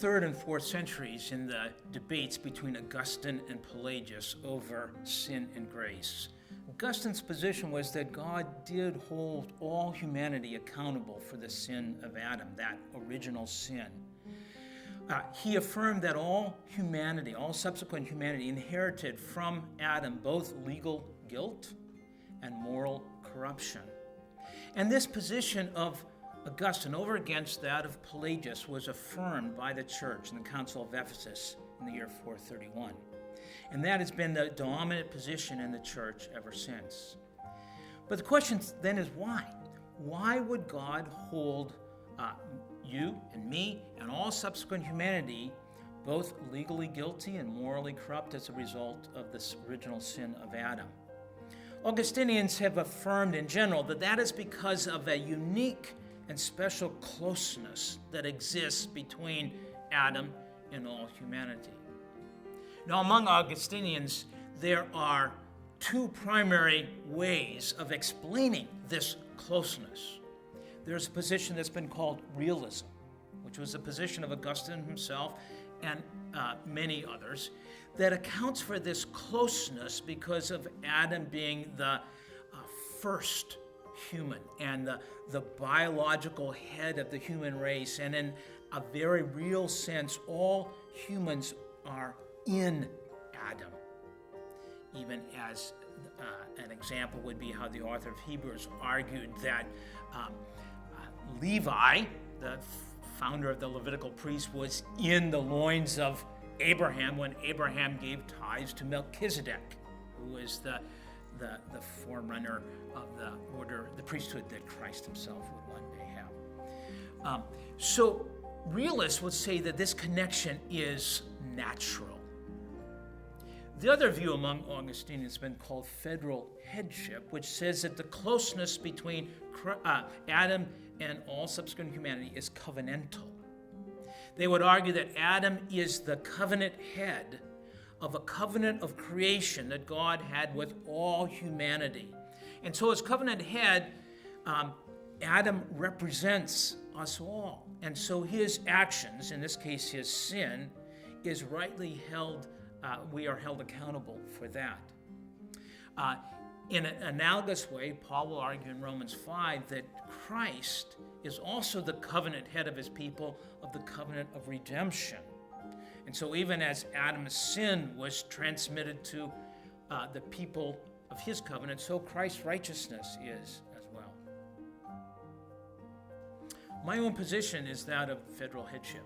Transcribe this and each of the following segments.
3rd and 4th centuries in the debates between Augustine and Pelagius over sin and grace. Augustine's position was that God did hold all humanity accountable for the sin of Adam, that original sin. He affirmed that all humanity, all subsequent humanity, inherited from Adam both legal guilt and moral corruption. And this position of Augustine over against that of Pelagius was affirmed by the church in the Council of Ephesus in the year 431. And that has been the dominant position in the church ever since. But the question then is why? Why would God hold you and me and all subsequent humanity both legally guilty and morally corrupt as a result of this original sin of Adam? Augustinians have affirmed in general that that is because of a unique and special closeness that exists between Adam and all humanity. Now, among Augustinians, there are two primary ways of explaining this closeness. There's a position that's been called realism, which was a position of Augustine himself and many others, that accounts for this closeness because of Adam being the first human and the biological head of the human race. And in a very real sense, all humans are in Adam. Even as an example would be how the author of Hebrews argued that Levi, the founder of the Levitical priest, was in the loins of Abraham when Abraham gave tithes to Melchizedek, who is the forerunner of the order, the priesthood that Christ himself would one day have. So realists would say that this connection is natural. The other view among Augustinians has been called federal headship, which says that the closeness between Adam and all subsequent humanity is covenantal. They would argue that Adam is the covenant head of a covenant of creation that God had with all humanity. And so as covenant head, Adam represents us all. And so his actions, in this case his sin, is rightly held, we are held accountable for that. In an analogous way, Paul will argue in Romans 5 that Christ is also the covenant head of his people of the covenant of redemption. And so even as Adam's sin was transmitted to the people of his covenant, so Christ's righteousness is as well. My own position is that of federal headship.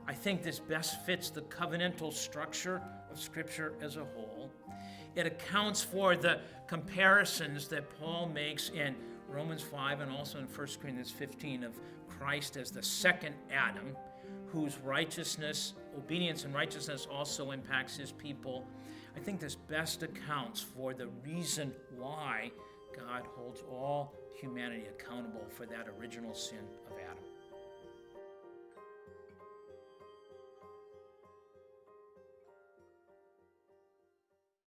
I think this best fits the covenantal structure of Scripture as a whole. It accounts for the comparisons that Paul makes in Romans 5 and also in 1 Corinthians 15 of Christ as the second Adam, whose righteousness, obedience and righteousness also impacts his people. I think this best accounts for the reason why God holds all humanity accountable for that original sin of Adam.